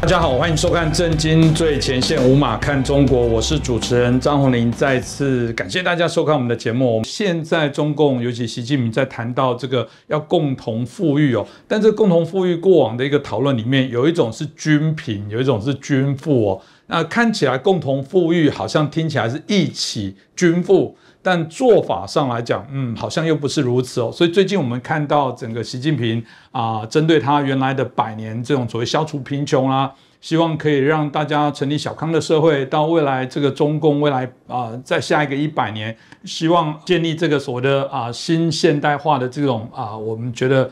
大家好，欢迎收看《震惊最前线》，无马看中国，我是主持人张宏林。再次感谢大家收看我们的节目。现在中共，尤其习近平在谈到这个要共同富裕哦，但这共同富裕过往的一个讨论里面，有一种是均贫，有一种是均富哦。那看起来共同富裕好像听起来是一起均富，但做法上来讲，好像又不是如此哦。所以最近我们看到整个习近平针对他原来的100年这种所谓消除贫穷啦，希望可以让大家成立小康的社会，到未来这个中共未来在下一个100年，希望建立这个所谓的新现代化的这种我们觉得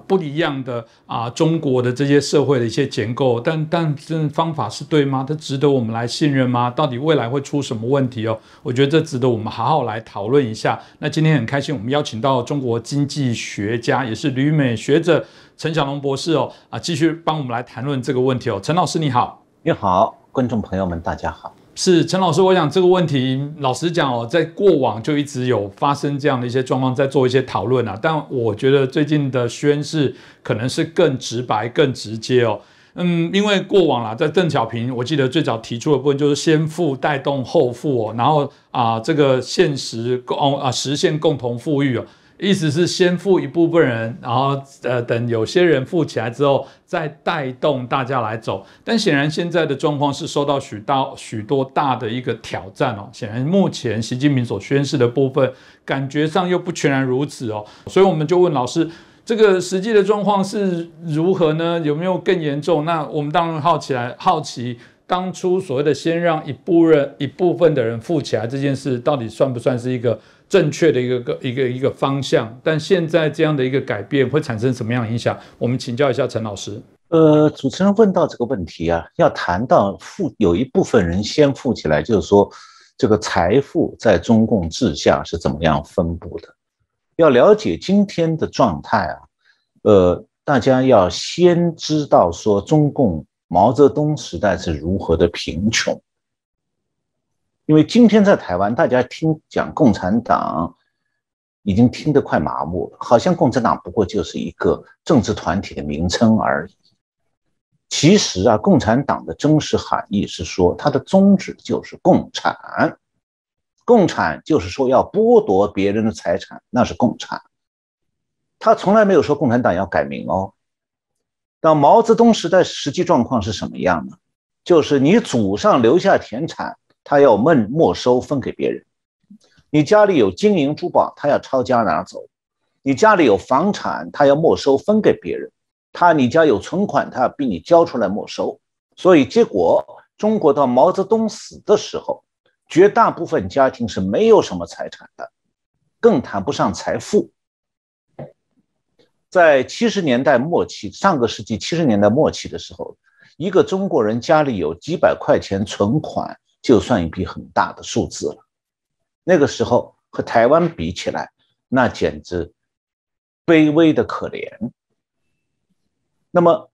不一样的中国的这些社会的一些结构，但这方法是对吗？它值得我们来信任吗？到底未来会出什么问题哦？我觉得这值得我们好好来讨论一下。那今天很开心，我们邀请到中国经济学家，也是旅美学者陈小龙博士哦，继续帮我们来谈论这个问题哦。陈老师你好。你好，观众朋友们大家好。是陈老师，我想这个问题，老实讲哦，在过往就一直有发生这样的一些状况，在做一些讨论但我觉得最近的宣示可能是更直白、更直接哦。因为过往啦，在邓小平，我记得最早提出的部分就是先富带动后富哦，然后这个实现共同富裕哦。意思是先富一部分人，然后等有些人富起来之后，再带动大家来走。但显然现在的状况是受到许多大的一个挑战哦。显然目前习近平所宣示的部分，感觉上又不全然如此哦。所以我们就问老师，这个实际的状况是如何呢？有没有更严重？那我们当然好奇。当初所谓的先让一部分的人富起来这件事，到底算不算是一个正确的一个方向？但现在这样的一个改变会产生什么样的影响？我们请教一下陈老师。主持人问到这个问题要谈到有一部分人先富起来，就是说这个财富在中共治下是怎么样分布的？要了解今天的状态大家要先知道说中共毛泽东时代是如何的贫穷，因为今天在台湾，大家讲共产党已经听得快麻木了，好像共产党不过就是一个政治团体的名称而已。其实共产党的真实含义是说，它的宗旨就是共产，共产就是说要剥夺别人的财产，那是共产。他从来没有说共产党要改名哦。到毛泽东时代实际状况是什么样呢？就是你祖上留下田产，他要没收分给别人；你家里有金银珠宝，他要抄家拿走；你家里有房产，他要没收分给别人；你家有存款，他要逼你交出来没收。所以结果，中国到毛泽东死的时候，绝大部分家庭是没有什么财产的，更谈不上财富。在70年代末期，上个世纪70年代末期的时候，一个中国人家里有几百块钱存款，就算一笔很大的数字了。那个时候和台湾比起来，那简直卑微的可怜。那么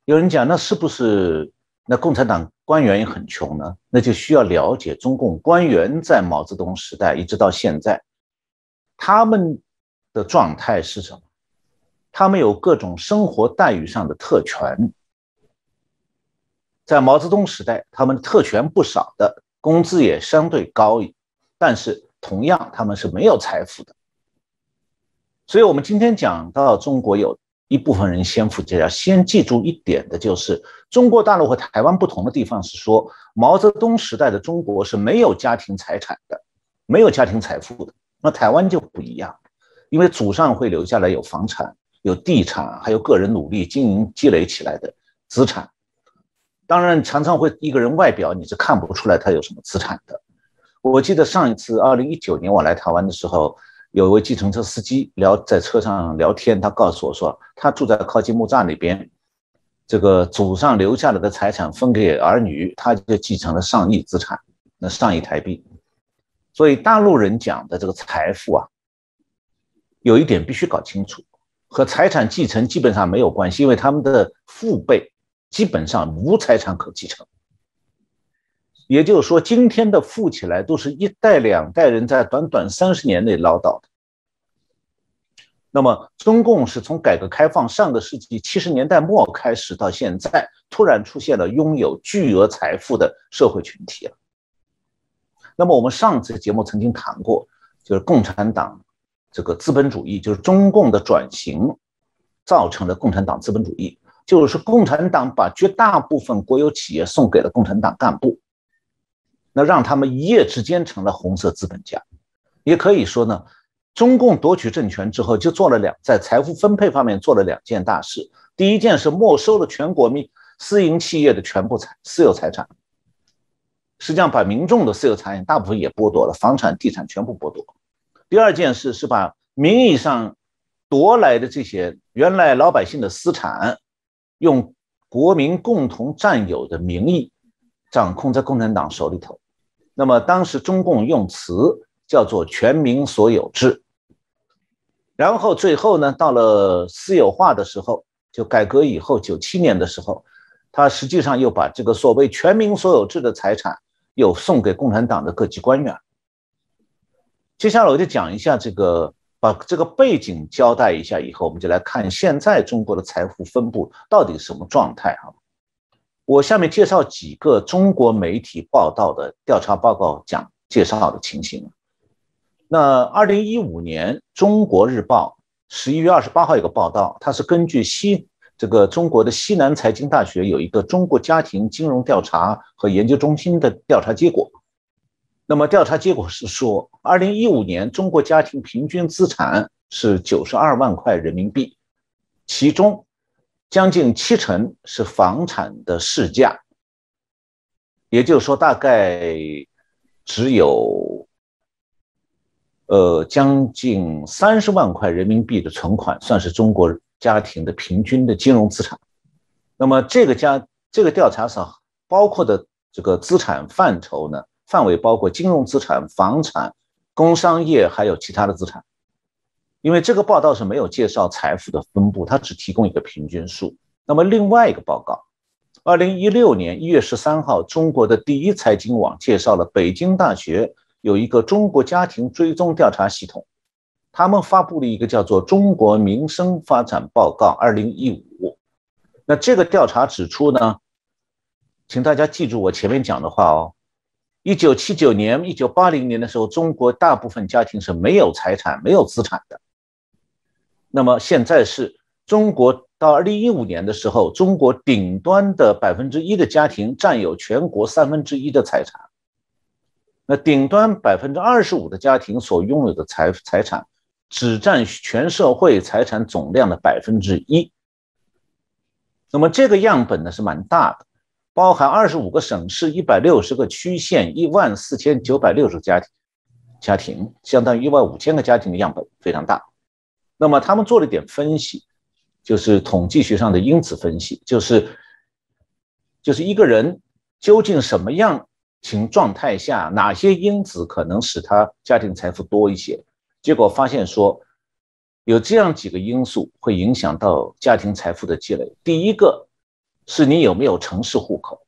有人讲，那是不是那共产党官员也很穷呢？那就需要了解中共官员在毛泽东时代一直到现在，他们的状态是什么？他们有各种生活待遇上的特权。在毛泽东时代，他们特权不少的，工资也相对高，但是同样他们是没有财富的。所以我们今天讲到中国有一部分人先富起来，要先记住一点的就是，中国大陆和台湾不同的地方是说，毛泽东时代的中国是没有家庭财产的，没有家庭财富的。那台湾就不一样，因为祖上会留下来有房产、有地产，还有个人努力经营积累起来的资产。当然常常会一个人外表你是看不出来他有什么资产的。我记得上一次2019年我来台湾的时候，有一位计程车司机在车上聊天，他告诉我说他住在靠近木栅那边，这个祖上留下来的财产分给儿女，他就继承了上亿资产，那上亿台币。所以大陆人讲的这个财富有一点必须搞清楚，和财产继承基本上没有关系，因为他们的父辈基本上无财产可继承。也就是说，今天的富起来都是一代两代人在短短30年内捞到的。那么中共是从改革开放上个世纪70年代末开始到现在，突然出现了拥有巨额财富的社会群体了。那么我们上次节目曾经谈过，就是共产党这个资本主义，就是中共的转型造成了共产党资本主义，就是共产党把绝大部分国有企业送给了共产党干部，那让他们一夜之间成了红色资本家。也可以说呢，中共夺取政权之后，就在财富分配方面做了2件大事。第一件是没收了全国私营企业的全部私有财产，实际上把民众的私有财产大部分也剥夺了，房产、地产全部剥夺。第二件事是把名义上夺来的这些原来老百姓的私产，用国民共同占有的名义掌控在共产党手里头。那么当时中共用词叫做全民所有制。然后最后呢，到了私有化的时候，就改革以后97年的时候，他实际上又把这个所谓全民所有制的财产又送给共产党的各级官员。接下来我就讲一下把这个背景交代一下以后，我们就来看现在中国的财富分布到底什么状态。我下面介绍几个中国媒体报道的调查报告介绍的情形。那2015年中国日报11月28号有个报道，它是根据中国的西南财经大学有一个中国家庭金融调查和研究中心的调查结果。那么调查结果是说，2015年中国家庭平均资产是92万块人民币，其中将近70%是房产的市价，也就是说大概只有将近30万块人民币的存款算是中国家庭的平均的金融资产。那么这个调查上包括的这个资产范畴呢，范围包括金融资产、房产、工商业还有其他的资产。因为这个报道是没有介绍财富的分布，它只提供一个平均数。那么另外一个报告，2016年1月13号，中国的第一财经网介绍了北京大学有一个中国家庭追踪调查系统，他们发布了一个叫做《中国民生发展报告2015》。那这个调查指出呢，请大家记住我前面讲的话哦，1979年、1980年的时候，中国大部分家庭是没有财产、没有资产的。那么现在是中国到2015年的时候，中国顶端的1%的家庭占有全国1/3的财产。那顶端25%的家庭所拥有的财产只占全社会财产总量的1%。那么这个样本呢是蛮大的，包含25个省市、160个区县、14960个家庭，相当于15000个家庭的样本，非常大。那么他们做了一点分析，就是统计学上的因子分析，就是一个人究竟什么样状态下，哪些因子可能使他家庭财富多一些。结果发现说有这样几个因素会影响到家庭财富的积累。第一个是你有没有城市户口，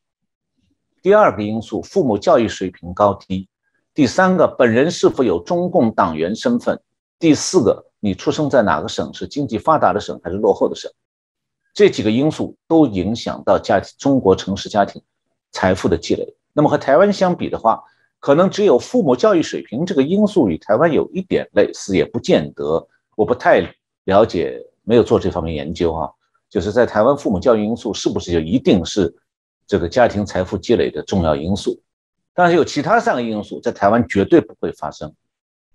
第二个因素父母教育水平高低，第三个本人是否有中共党员身份，第四个你出生在哪个省，是经济发达的省还是落后的省。这几个因素都影响到中国城市家庭财富的积累。那么和台湾相比的话，可能只有父母教育水平这个因素与台湾有一点类似，也不见得，我不太了解，没有做这方面研究啊。就是在台湾父母教育因素是不是就一定是这个家庭财富积累的重要因素？但是有其他3个因素在台湾绝对不会发生。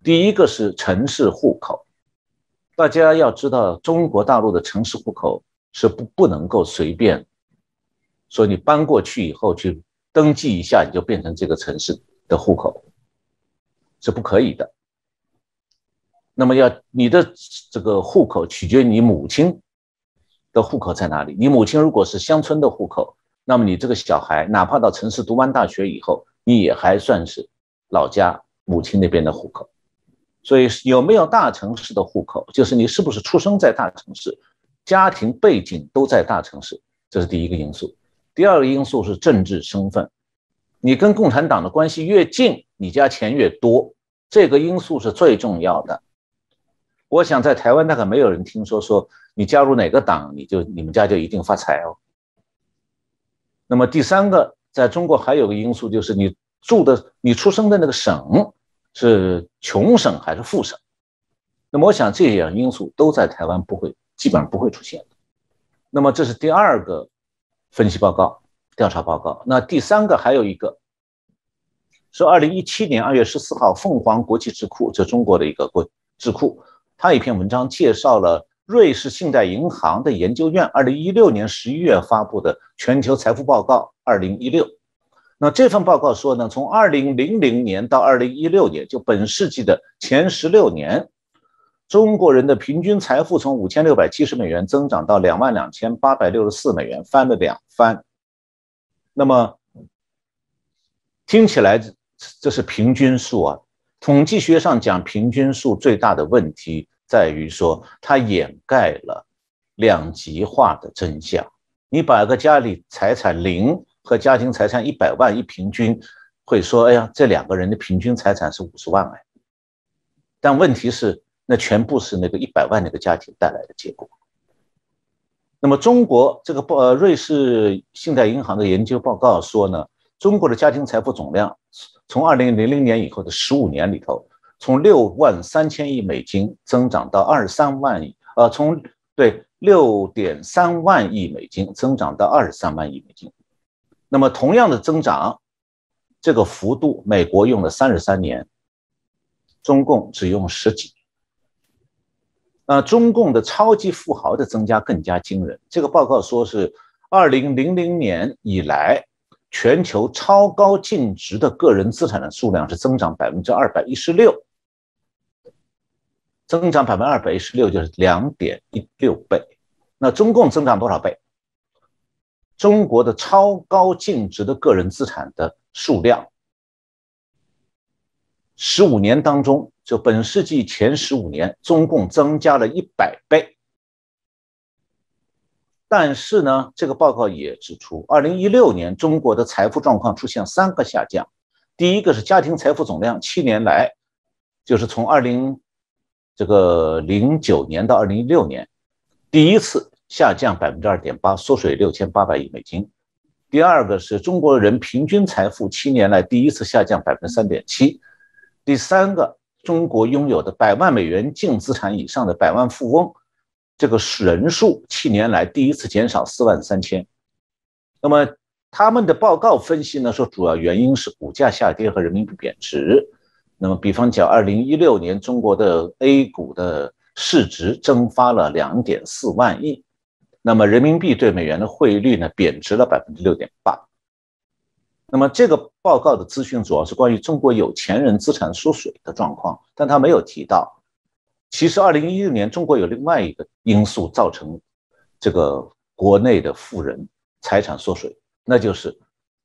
第一个是城市户口，大家要知道中国大陆的城市户口是不能够随便说你搬过去以后去登记一下你就变成这个城市的户口，是不可以的。那么你的这个户口取决于你母亲的户口在哪里。你母亲如果是乡村的户口，那么你这个小孩哪怕到城市读完大学以后，你也还算是老家母亲那边的户口。所以有没有大城市的户口，就是你是不是出生在大城市，家庭背景都在大城市，这是第一个因素。第二个因素是政治身份，你跟共产党的关系越近，你家钱越多，这个因素是最重要的。我想在台湾大概没有人听说你加入哪个党，你们家就一定发财哦。那么第三个，在中国还有个因素就是你出生的那个省是穷省还是富省。那么我想这样因素都在台湾基本上不会出现的。那么这是第二个分析报告、调查报告。那第三个还有一个是2017年2月14号，凤凰国际智库，这中国的一个智库，他一篇文章介绍了瑞士信贷银行的研究院2016年11月发布的全球财富报告2016。那这份报告说呢，从2000年到2016年，就本世纪的前16年，中国人的平均财富从5670美元增长到22864美元，翻了2番。那么听起来这是平均数啊。统计学上讲平均数最大的问题在于说它掩盖了两极化的真相。你把一个家里财产0和家庭财产100万一平均，会说哎呀，这两个人的平均财产是50万哎。但问题是那全部是那个100万那个家庭带来的结果。那么中国这个瑞士信贷银行的研究报告说呢，中国的家庭财富总量从2000年以后的15年里头，从63000亿美金增长到23万亿，从6.3万亿美金增长到23万亿美金。那么同样的增长，这个幅度，美国用了33年，中共只用10几年。中共的超级富豪的增加更加惊人。这个报告说是2000年以来，全球超高净值的个人资产的数量是增长216%，增长216%就是2.16倍。那中共增长多少倍？中国的超高净值的个人资产的数量，15年当中，就本世纪前15年，中共增加了100倍。但是呢，这个报告也指出，2016年中国的财富状况出现3个下降。第一个是家庭财富总量7年来，就是从2009年到2016年，第一次下降2.8%，缩水6800亿美金。第二个是中国人平均财富7年来第一次下降3.7%。第三个，中国拥有的100万美元净资产以上的百万富翁，这个人数7年来第一次减少43000。那么他们的报告分析呢，说主要原因是股价下跌和人民币贬值。那么比方讲2016年中国的 A 股的市值蒸发了2.4万亿，那么人民币对美元的汇率呢贬值了6.8%。那么这个报告的资讯主要是关于中国有钱人资产缩水的状况，但他没有提到，其实2016年中国有另外一个因素造成这个国内的富人财产缩水，那就是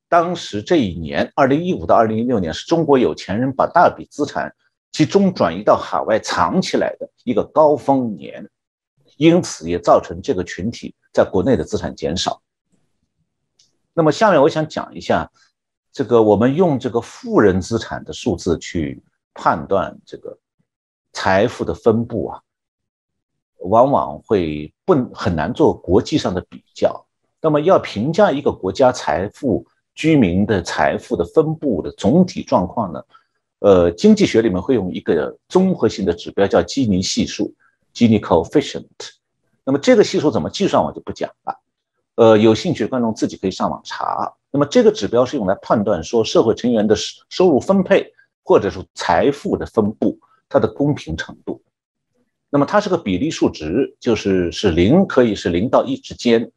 当时这一年2015到2016年是中国有钱人把大笔资产集中转移到海外藏起来的一个高峰年，因此也造成这个群体在国内的资产减少。那么下面我想讲一下这个我们用这个富人资产的数字去判断这个财富的分布啊，往往会很难做国际上的比较。那么要评价一个国家居民的财富的分布的总体状况呢，经济学里面会用一个综合性的指标叫基尼系数 （Gini coefficient）。那么这个系数怎么计算我就不讲了，有兴趣的观众自己可以上网查。那么这个指标是用来判断说社会成员的收入分配或者是财富的分布它的公平程度。那么它是个比例数值，就是0可以是0到1之间，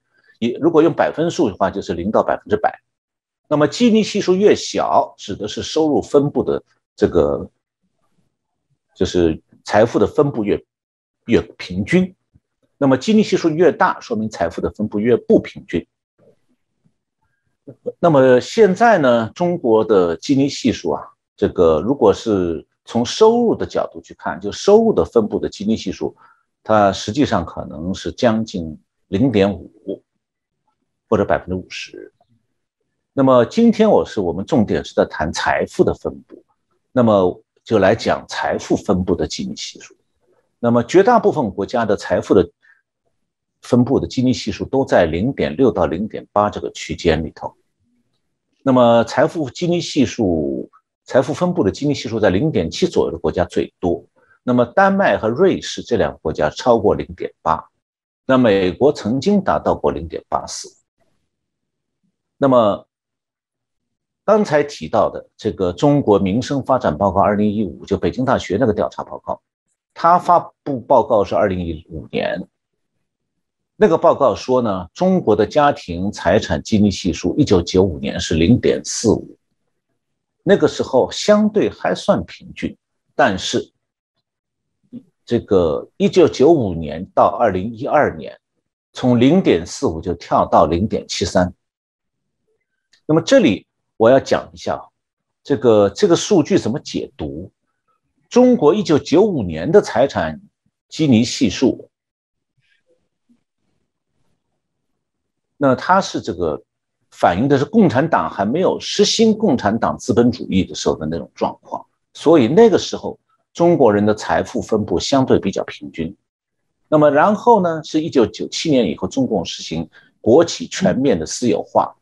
如果用百分数的话就是0到100%。那么基尼系数越小，指的是收入分布的这个就是财富的分布越平均。那么基尼系数越大，说明财富的分布越不平均。那么现在呢，中国的基尼系数啊，这个如果是从收入的角度去看，就收入的分布的基尼系数，它实际上可能是将近0.5或者50%。那么今天我们重点是在谈财富的分布，那么就来讲财富分布的基尼系数。那么绝大部分国家的财富的分布的基尼系数都在0.6到0.8这个区间里头。那么财富分布的基尼系数在0.7左右的国家最多。那么丹麦和瑞士这两个国家超过0.8，那美国曾经达到过0.84。那么刚才提到的这个中国民生发展报告2015，就北京大学那个调查报告，它发布报告是2015年。那个报告说呢，中国的家庭财产基尼系数1995年是0.45，那个时候相对还算平均，但是这个1995年到2012年，从0.45就跳到0.73。那么这里我要讲一下这个数据怎么解读。中国1995年的财产基尼系数，那它是这个反映的是共产党还没有实行共产党资本主义的时候的那种状况，所以那个时候中国人的财富分布相对比较平均。那么然后呢，是1997年以后，中共实行国企全面的私有化，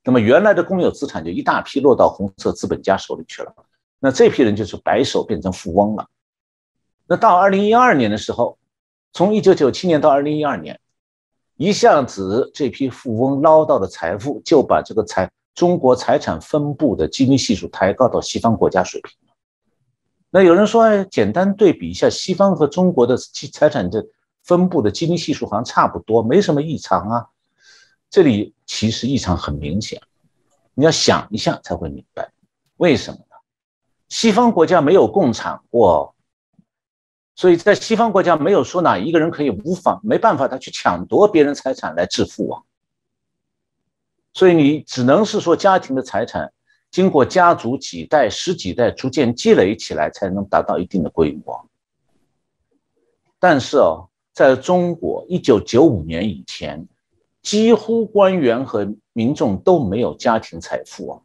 那么原来的公有资产就一大批落到红色资本家手里去了，那这批人就是白手变成富翁了。那到2012年的时候，从1997年到2012年，一下子这批富翁捞到的财富就把这个中国财产分布的基尼系数抬高到西方国家水平了。那有人说，简单对比一下西方和中国的财产的分布的基尼系数好像差不多，没什么异常啊。这里其实异常很明显，你要想一下才会明白。为什么呢？西方国家没有共产过，所以在西方国家没有说哪一个人可以没办法他去抢夺别人财产来致富啊。所以你只能是说家庭的财产经过家族几代十几代逐渐积累起来才能达到一定的规模。但是在中国1995年以前，几乎官员和民众都没有家庭财富啊。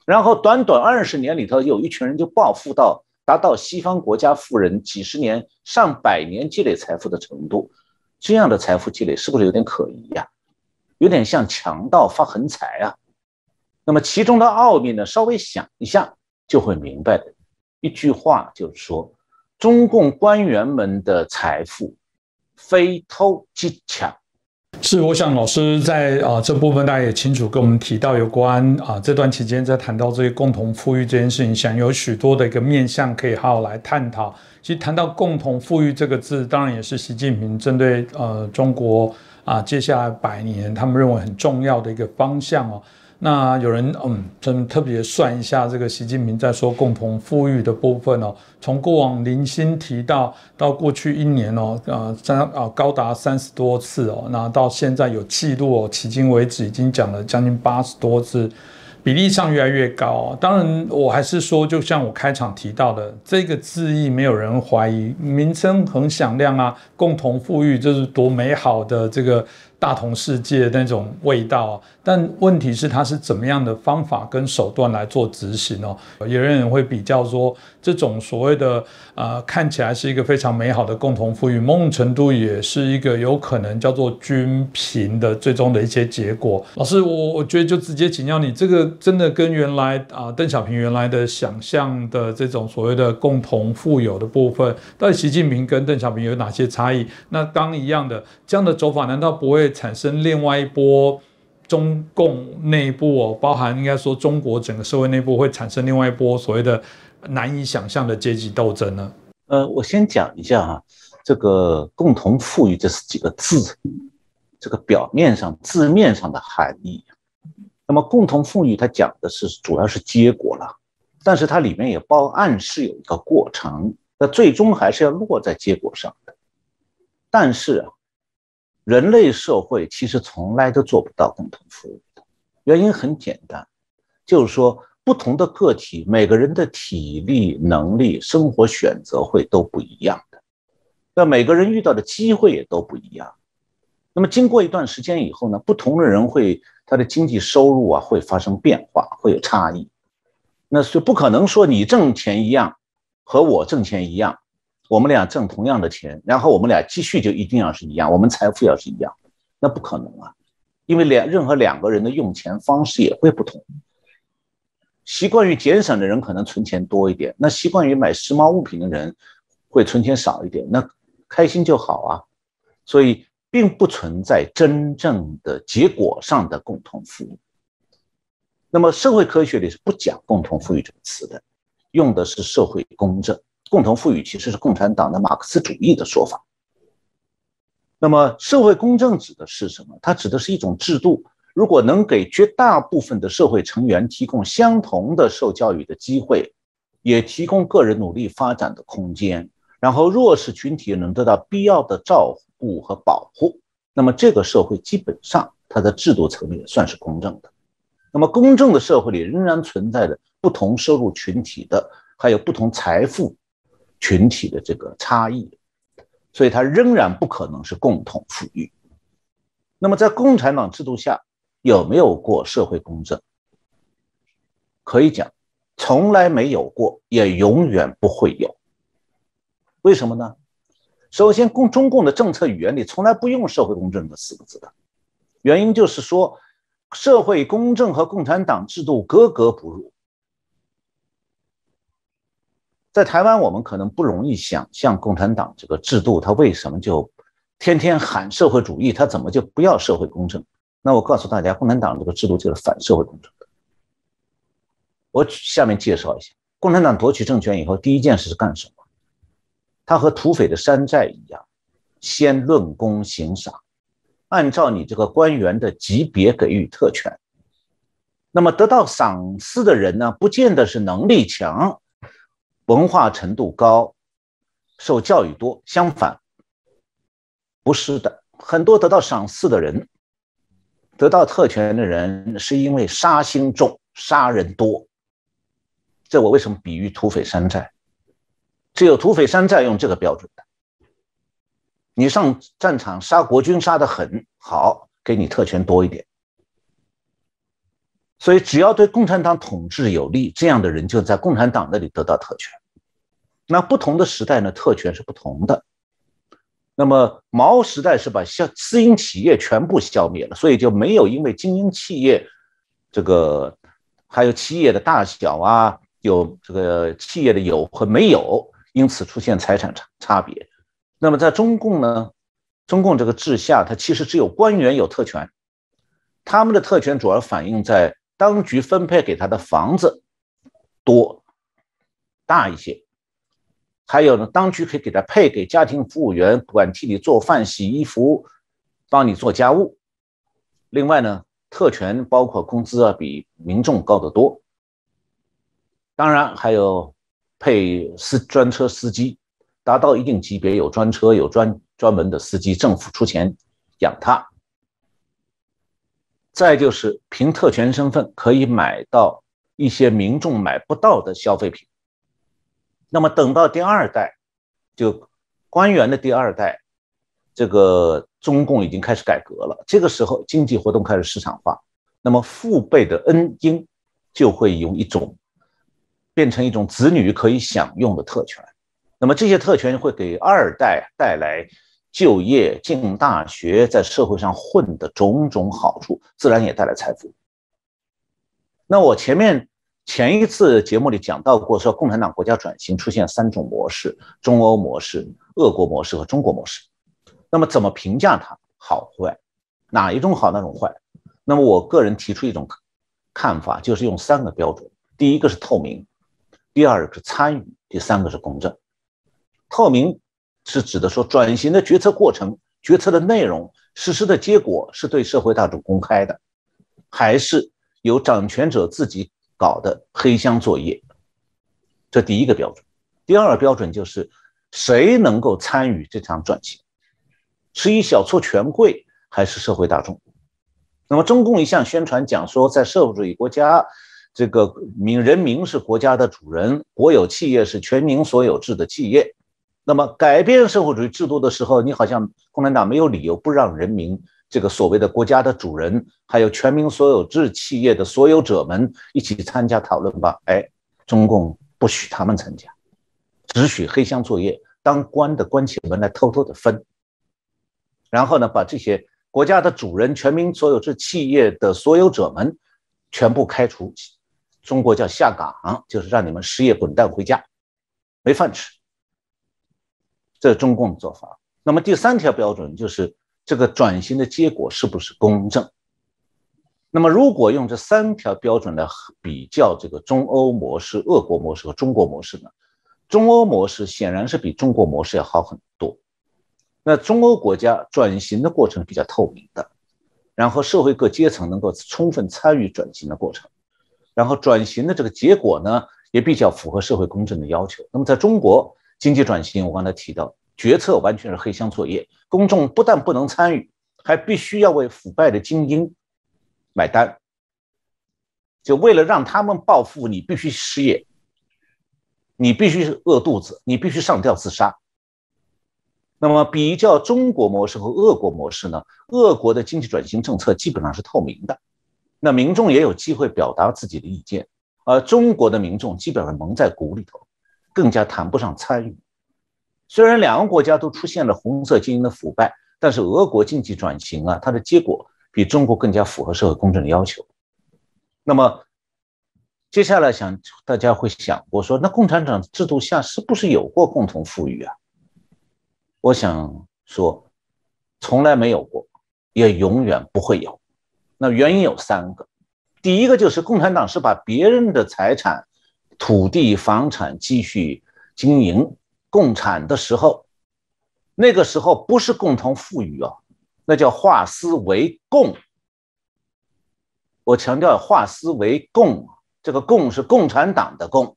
然后短短20年里头，有一群人就暴富到达到西方国家富人几十年上百年积累财富的程度。这样的财富积累是不是有点可疑呀？有点像强盗发横财啊。那么其中的奥秘呢，稍微想一下就会明白的一句话就是说，中共官员们的财富非偷即抢。是，我想老师在这部分大家也清楚跟我们提到有关这段期间在谈到这个共同富裕这件事情，想有许多的一个面向可以好好来探讨。其实谈到共同富裕这个字，当然也是习近平针对中国接下来100年他们认为很重要的一个方向哦。那有人真特别算一下，这个习近平在说共同富裕的部分哦，从过往零星提到过去1年高达30多次哦，那到现在有记录哦，迄今为止已经讲了将近80多次，比例上越来越高哦。当然，我还是说，就像我开场提到的，这个字义没有人怀疑，名称很响亮啊，共同富裕这是多美好的这个大同世界那种味道啊。但问题是它是怎么样的方法跟手段来做执行哦？有人会比较说，这种所谓的看起来是一个非常美好的共同富裕，某种程度也是一个有可能叫做均贫的最终的一些结果。老师，我觉得就直接请教你，这个真的跟原来邓小平原来的想象的这种所谓的共同富有的部分，到底习近平跟邓小平有哪些差异？那刚一样的这样的走法，难道不会产生另外一波中共内部包含应该说中国整个社会内部会产生另外一波所谓的难以想象的阶级斗争呢？我先讲一下这个共同富裕这几个字，这个表面上字面上的含义。那么共同富裕它讲的是主要是结果了，但是它里面也暗示有一个过程，那最终还是要落在结果上的。但是人类社会其实从来都做不到共同富裕的，原因很简单，就是说不同的个体，每个人的体力、能力、生活选择会都不一样的，那每个人遇到的机会也都不一样。那么经过一段时间以后呢，不同的人他的经济收入会发生变化，会有差异。那是不可能说你挣钱一样和我挣钱一样，我们俩挣同样的钱，然后我们俩积蓄就一定要是一样，我们财富要是一样，那不可能啊，因为任何两个人的用钱方式也会不同。习惯于节省的人可能存钱多一点，那习惯于买时髦物品的人会存钱少一点，那开心就好啊。所以并不存在真正的结果上的共同富裕。那么社会科学里是不讲共同富裕这个词的，用的是社会公正。共同富裕其实是共产党的马克思主义的说法。那么社会公正指的是什么？它指的是一种制度，如果能给绝大部分的社会成员提供相同的受教育的机会，也提供个人努力发展的空间，然后弱势群体能得到必要的照顾和保护，那么这个社会基本上它的制度层面算是公正的。那么公正的社会里仍然存在着不同收入群体的，还有不同财富群体的这个差异，所以它仍然不可能是共同富裕。那么在共产党制度下有没有过社会公正？可以讲从来没有过，也永远不会有。为什么呢？首先，中共的政策语言里从来不用社会公正这4个字的，原因就是说社会公正和共产党制度格格不入。在台湾我们可能不容易想象共产党这个制度它为什么就天天喊社会主义，它怎么就不要社会公正？那我告诉大家，共产党这个制度就是反社会公正的。我下面介绍一下，共产党夺取政权以后第一件事是干什么？他和土匪的山寨一样，先论功行赏，按照你这个官员的级别给予特权。那么得到赏赐的人呢，不见得是能力强、文化程度高、受教育多，相反，不是的，很多得到赏赐的人、得到特权的人，是因为杀心重、杀人多。这我为什么比喻土匪山寨？只有土匪山寨用这个标准的。你上战场杀国军杀得很好，给你特权多一点。所以只要对共产党统治有利，这样的人就在共产党那里得到特权。那不同的时代呢，特权是不同的。那么毛时代是把私营企业全部消灭了，所以就没有因为经营企业这个还有企业的大小啊，有这个企业的有和没有，因此出现财产差别。那么在中共呢，中共这个治下，它其实只有官员有特权，他们的特权主要反映在当局分配给他的房子大一些，还有呢，当局可以给他配给家庭服务员，管替你做饭、洗衣服，帮你做家务。另外呢，特权包括工资比民众高得多。当然还有配专车司机，达到一定级别有专车，有专门的司机，政府出钱养他。再就是凭特权身份可以买到一些民众买不到的消费品。那么等到第二代，就官员的第二代，这个中共已经开始改革了，这个时候经济活动开始市场化，那么父辈的恩荫就会变成一种子女可以享用的特权。那么这些特权会给二代带来就业、进大学，在社会上混的种种好处，自然也带来财富。那我前一次节目里讲到过，说共产党国家转型出现3种模式：中欧模式、俄国模式和中国模式。那么怎么评价它好坏？哪一种好，哪种坏？那么我个人提出一种看法，就是用3个标准：第一个是透明，第二个是参与，第3个是公正。透明是指的说转型的决策过程、决策的内容、实施的结果是对社会大众公开的，还是由掌权者自己搞的黑箱作业？这第一个标准。第二个标准就是谁能够参与这场转型，是以小撮权贵还是社会大众？那么中共一向宣传讲说，在社会主义国家，这个人民是国家的主人，国有企业是全民所有制的企业。那么改变社会主义制度的时候，你好像共产党没有理由不让人民这个所谓的国家的主人，还有全民所有制企业的所有者们一起参加讨论吧？中共不许他们参加，只许黑箱作业，当官的关起门来偷偷的分，然后呢，把这些国家的主人、全民所有制企业的所有者们全部开除。中国叫下岗，就是让你们失业滚蛋回家，没饭吃。这是中共的做法。那么第3条标准就是这个转型的结果是不是公正。那么如果用这3条标准来比较这个中欧模式、俄国模式和中国模式呢，中欧模式显然是比中国模式要好很多。那中欧国家转型的过程比较透明的，然后社会各阶层能够充分参与转型的过程，然后转型的这个结果呢也比较符合社会公正的要求。那么在中国经济转型，我刚才提到决策完全是黑箱作业，公众不但不能参与，还必须要为腐败的精英买单，就为了让他们报复，你必须失业，你必须饿肚子，你必须上吊自杀。那么比较中国模式和俄国模式呢，俄国的经济转型政策基本上是透明的，那民众也有机会表达自己的意见，而中国的民众基本上蒙在鼓里头，更加谈不上参与。虽然2个国家都出现了红色精英的腐败，但是俄国经济转型它的结果比中国更加符合社会公正的要求。那么接下来大家会想过说，那共产党制度下是不是有过共同富裕啊？我想说从来没有过，也永远不会有。那原因有3个。第一个就是共产党是把别人的财产、土地、房产继续经营共产的时候，那个时候不是共同富裕那叫化私为共。我强调化私为共，这个共是共产党的共，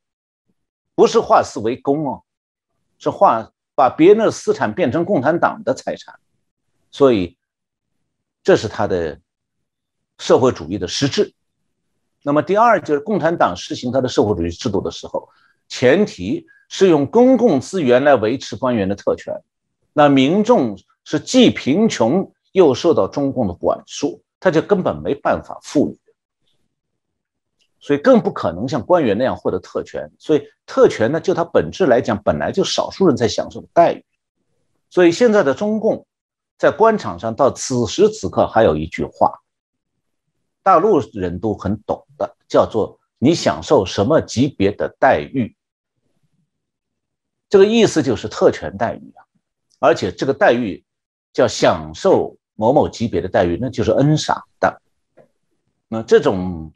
不是化私为公是把别人的私产变成共产党的财产。所以这是他的社会主义的实质。那么第二就是共产党实行他的社会主义制度的时候，前提是用公共资源来维持官员的特权，那民众是既贫穷又受到中共的管束，他就根本没办法富裕，所以更不可能像官员那样获得特权。所以特权呢，就它本质来讲，本来就少数人才享受的待遇。所以现在的中共在官场上到此时此刻还有一句话，大陆人都很懂的，叫做你享受什么级别的待遇。这个意思就是特权待遇而且这个待遇叫享受某某级别的待遇，那就是恩赏的。那这种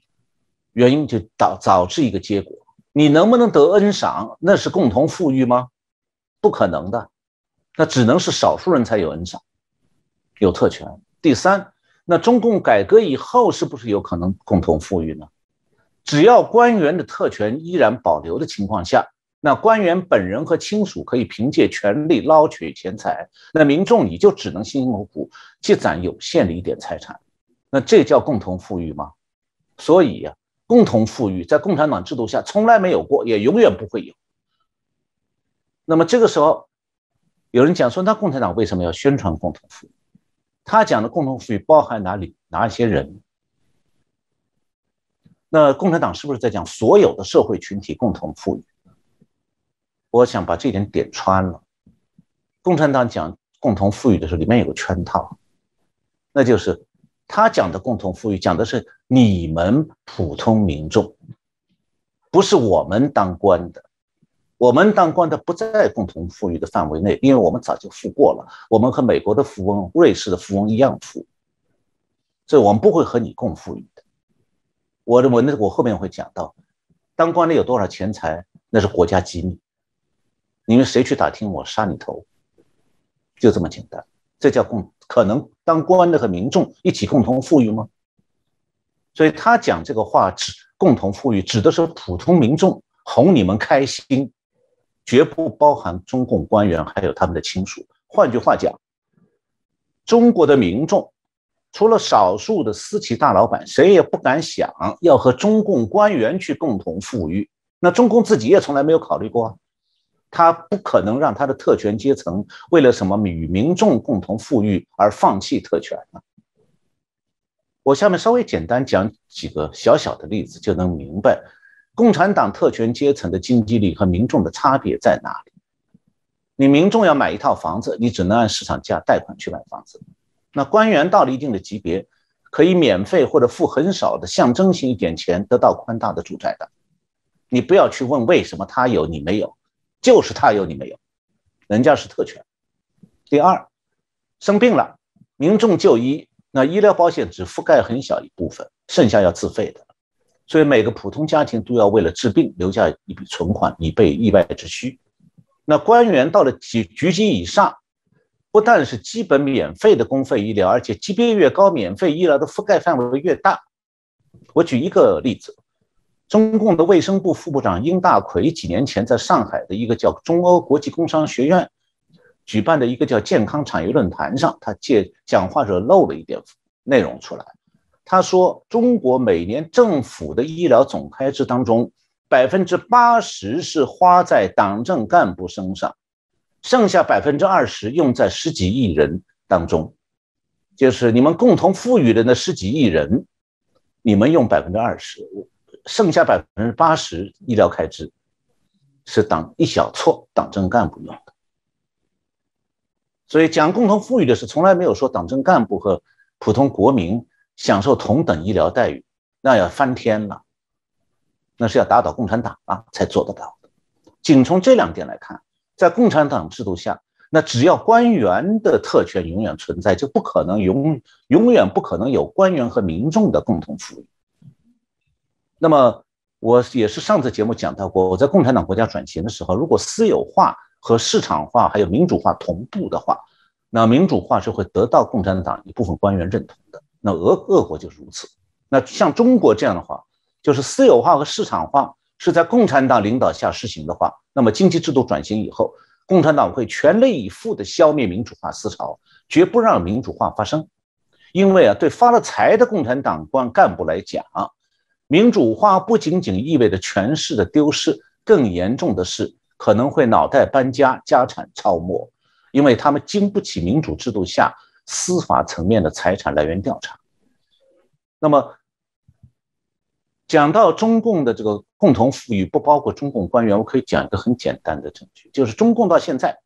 原因就导致一个结果，你能不能得恩赏，那是共同富裕吗？不可能的，那只能是少数人才有恩赏，有特权。第三，那中共改革以后是不是有可能共同富裕呢？只要官员的特权依然保留的情况下，那官员本人和亲属可以凭借权力捞取钱财，那民众你就只能辛辛苦苦积攒有限的一点财产，那这叫共同富裕吗？所以共同富裕在共产党制度下从来没有过，也永远不会有。那么这个时候有人讲说，那共产党为什么要宣传共同富裕？他讲的共同富裕包含哪些人？那共产党是不是在讲所有的社会群体共同富裕？我想把这点点穿了。共产党讲共同富裕的时候，里面有个圈套，那就是他讲的共同富裕讲的是你们普通民众，不是我们当官的。我们当官的不在共同富裕的范围内，因为我们早就富过了，我们和美国的富翁、瑞士的富翁一样富，所以我们不会和你共富裕的。我后面会讲到，当官的有多少钱财，那是国家机密，因为谁去打听我杀你头，就这么简单。这叫可能当官的和民众一起共同富裕吗？所以他讲这个话，共同富裕指的是普通民众，哄你们开心，绝不包含中共官员还有他们的亲属。换句话讲，中国的民众除了少数的私企大老板，谁也不敢想要和中共官员去共同富裕。那中共自己也从来没有考虑过他不可能让他的特权阶层为了什么与民众共同富裕而放弃特权我下面稍微简单讲几个小小的例子，就能明白共产党特权阶层的经济力和民众的差别在哪里。你民众要买一套房子，你只能按市场价贷款去买房子。那官员到了一定的级别，可以免费或者付很少的象征性一点钱得到宽大的住宅的。你不要去问为什么他有你没有，就是他有你没有，人家是特权。第二，生病了，民众就医，那医疗保险只覆盖很小一部分，剩下要自费的。所以每个普通家庭都要为了治病留下一笔存款，以备意外之需。那官员到了局级以上，不但是基本免费的公费医疗，而且级别越高，免费医疗的覆盖范围越大。我举一个例子，中共的卫生部副部长殷大奎几年前在上海的一个叫中欧国际工商学院举办的一个叫健康产业论坛上，他讲话时漏了一点内容出来。他说，中国每年政府的医疗总开支当中，80%是花在党政干部身上，剩下20%用在10几亿人当中，就是你们共同富裕的那10几亿人，你们用20%，剩下80%医疗开支是一小撮党政干部用的。所以讲共同富裕的是从来没有说党政干部和普通国民享受同等医疗待遇，那要翻天了，那是要打倒共产党才做得到的。仅从这2点来看，在共产党制度下，那只要官员的特权永远存在，就不可能永远不可能有官员和民众的共同富裕。那么我也是上次节目讲到过，我在共产党国家转型的时候，如果私有化和市场化还有民主化同步的话，那民主化是会得到共产党一部分官员认同的。那俄国就是如此。那像中国这样的话，就是私有化和市场化是在共产党领导下实行的话，那么经济制度转型以后，共产党会全力以赴地消灭民主化思潮，绝不让民主化发生。因为对发了财的共产党干部来讲，民主化不仅仅意味着权势的丢失，更严重的是可能会脑袋搬家，家产超没，因为他们经不起民主制度下司法层面的财产来源调查。那么讲到中共的这个共同富裕，不包括中共官员，我可以讲一个很简单的证据，就是中共到现在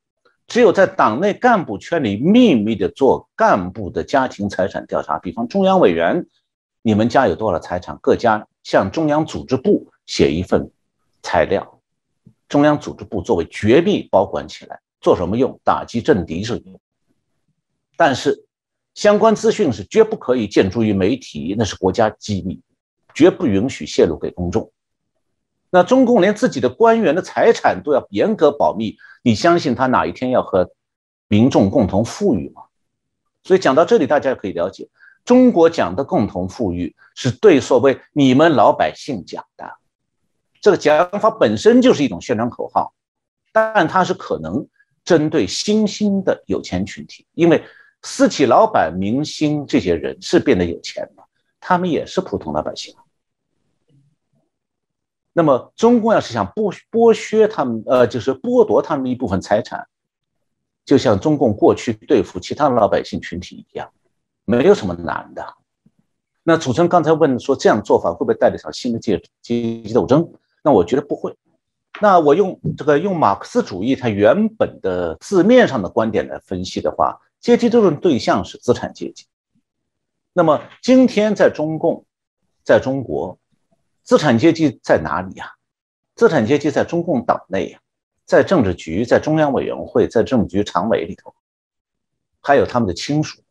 只有在党内干部圈里秘密的做干部的家庭财产调查，比方中央委员，你们家有多少财产，各家向中央组织部写一份材料，中央组织部作为绝密保管起来，做什么用？打击政敌是用。但是相关资讯是绝不可以见诸于媒体，那是国家机密，绝不允许泄露给公众。那中共连自己的官员的财产都要严格保密，你相信他哪一天要和民众共同富裕吗？所以讲到这里，大家可以了解，中国讲的共同富裕是对所谓你们老百姓讲的，这个讲法本身就是一种宣传口号，但它是可能针对新兴的有钱群体，因为私企老板、明星这些人是变得有钱了，他们也是普通老百姓。那么中共要是想剥削他们，就是剥夺他们一部分财产，就像中共过去对付其他老百姓群体一样，没有什么难的。那主持人刚才问说，这样做法会不会带来上新的阶级斗争？那我觉得不会。那我用马克思主义它原本的字面上的观点来分析的话，阶级斗争对象是资产阶级。那么今天在中共，在中国，资产阶级在哪里呀？资产阶级在中共党内呀，在政治局、在中央委员会、在政治局常委里头，还有他们的亲属。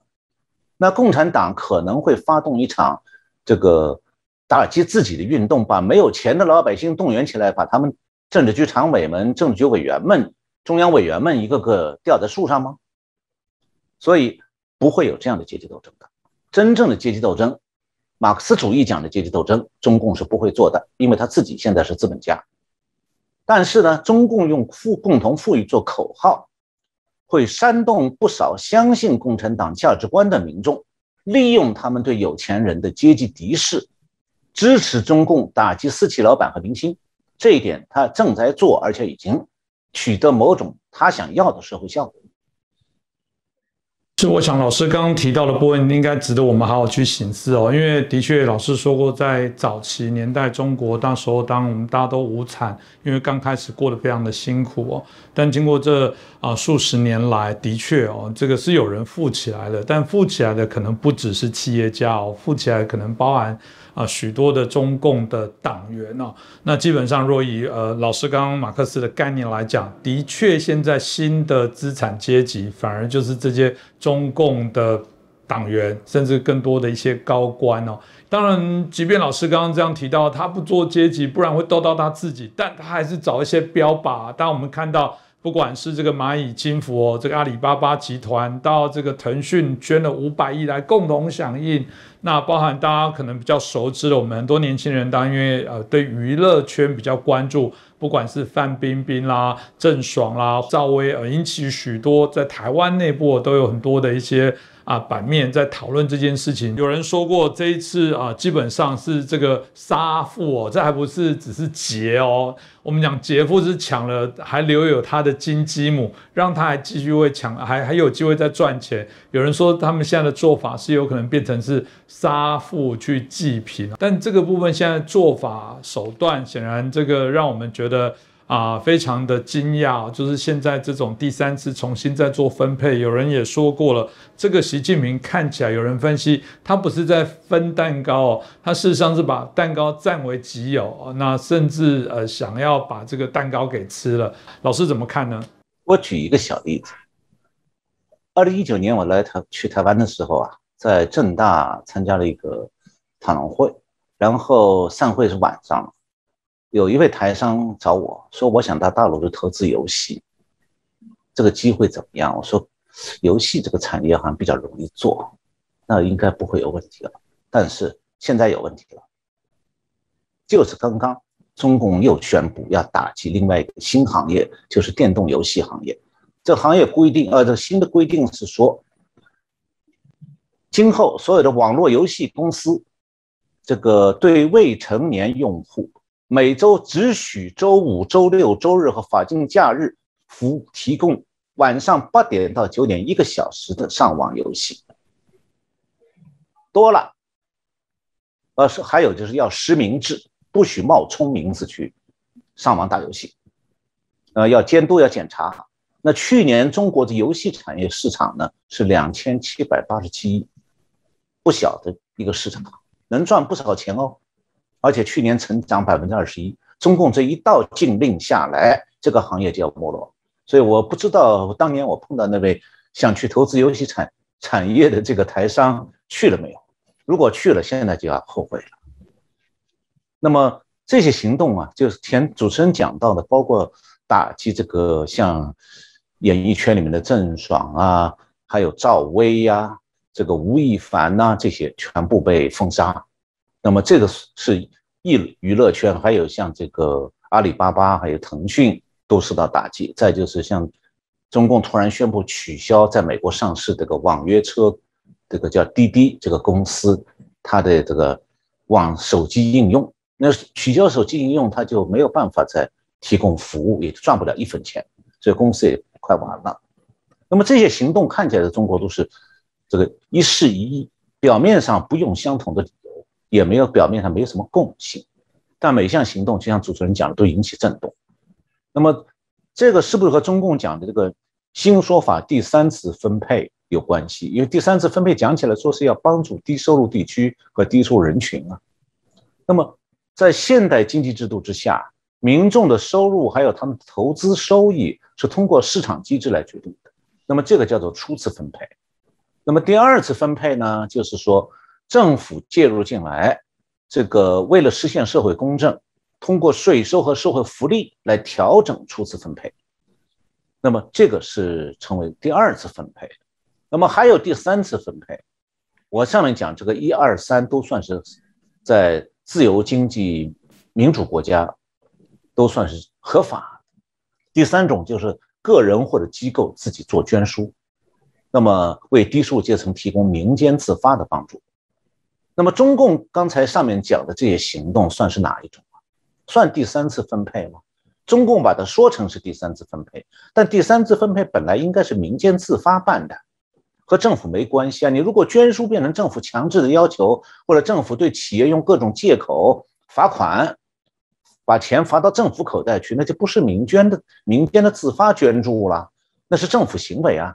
那共产党可能会发动一场这个打击自己的运动，把没有钱的老百姓动员起来，把他们政治局常委们、政治局委员们、中央委员们一个个吊在树上吗？所以不会有这样的阶级斗争的。真正的阶级斗争，马克思主义讲的阶级斗争，中共是不会做的，因为他自己现在是资本家。但是呢，中共用共同富裕做口号，会煽动不少相信共产党价值观的民众，利用他们对有钱人的阶级敌视，支持中共打击私企老板和明星。这一点他正在做，而且已经取得某种他想要的社会效果。就我想老师刚刚提到的部分，应该值得我们好好去省思哦。因为的确，老师说过，在早期年代，中国那时候当我们大家都无产，因为刚开始过得非常的辛苦哦。但经过这数十年来，的确哦，这个是有人富起来的，但富起来的可能不只是企业家哦，富起来可能包含许多的中共的党员哦。那基本上，若以老师刚刚马克思的概念来讲，的确现在新的资产阶级反而就是这些中共的党员，甚至更多的一些高官哦。当然，即便老师刚刚这样提到，他不做阶级，不然会斗到他自己，但他还是找一些标靶。当我们看到，不管是这个蚂蚁金服哦，这个阿里巴巴集团，到这个腾讯捐了500亿来共同响应，那包含大家可能比较熟知的，我们很多年轻人，当然因为对娱乐圈比较关注，不管是范冰冰啦、郑爽啦、赵薇，引起许多在台湾内部都有很多的一些版面在讨论这件事情。有人说过，这一次基本上是这个杀父哦，这还不是只是劫哦。我们讲劫富是抢了，还留有他的金鸡母，让他还继续会抢，还有机会再赚钱。有人说他们现在的做法是有可能变成是杀父去济贫，但这个部分现在做法手段显然这个让我们觉得非常的惊讶，就是现在这种第三次重新再做分配，有人也说过了，这个习近平看起来有人分析，他不是在分蛋糕哦，他事实上是把蛋糕占为己有，那甚至想要把这个蛋糕给吃了。老师怎么看呢？我举一个小例子，2019年我去台湾的时候在政大参加了一个讨论会，然后散会是晚上。有一位台商找我说，我想到大陆去投资游戏，这个机会怎么样？我说，游戏这个产业好像比较容易做，那应该不会有问题了。但是现在有问题了，就是刚刚中共又宣布要打击另外一个新行业，就是电动游戏行业。这行业规定，这新的规定是说，今后所有的网络游戏公司，这个对未成年用户，每周只许周五、周六、周日和法定假日服务提供晚上8点到9点1个小时的上网游戏，多了。还有就是要实名制，不许冒充名字去上网打游戏，要监督，要检查。那去年中国的游戏产业市场呢是2787亿，不小的一个市场，能赚不少钱哦。而且去年成长21%，中共这一道禁令下来，这个行业就要没落。所以我不知道当年我碰到那位想去投资游戏产业的这个台商去了没有？如果去了，现在就要后悔了。那么这些行动就是主持人讲到的，包括打击这个像演艺圈里面的郑爽还有赵薇这个吴亦凡这些全部被封杀。那么这个是娱乐圈，还有像这个阿里巴巴还有腾讯都受到打击。再就是像中共突然宣布取消在美国上市这个网约车，这个叫滴滴这个公司，它的这个手机应用，那取消手机应用，它就没有办法再提供服务，也赚不了1分钱，所以公司也快完了。那么这些行动看起来在中国都是这个一事一议，表面上不用相同的理由，也没有表面上没有什么共性，但每项行动就像主持人讲的都引起震动。那么这个是不是和中共讲的这个新说法第3次分配有关系？因为第3次分配讲起来说是要帮助低收入地区和低收入人群那么在现代经济制度之下，民众的收入还有他们的投资收益是通过市场机制来决定的。那么这个叫做初次分配。那么第2次分配呢，就是说政府介入进来，这个为了实现社会公正，通过税收和社会福利来调整初次分配。那么这个是成为第2次分配。那么还有第3次分配，我上面讲这个1、2、3都算是在自由经济民主国家都算是合法。第3种就是个人或者机构自己做捐书，那么为低收入阶层提供民间自发的帮助。那么中共刚才上面讲的这些行动算是哪一种算第3次分配吗？中共把它说成是第3次分配，但第3次分配本来应该是民间自发办的，和政府没关系啊。你如果捐书变成政府强制的要求，或者政府对企业用各种借口罚款，把钱罚到政府口袋去，那就不是民间的自发捐助了，那是政府行为啊。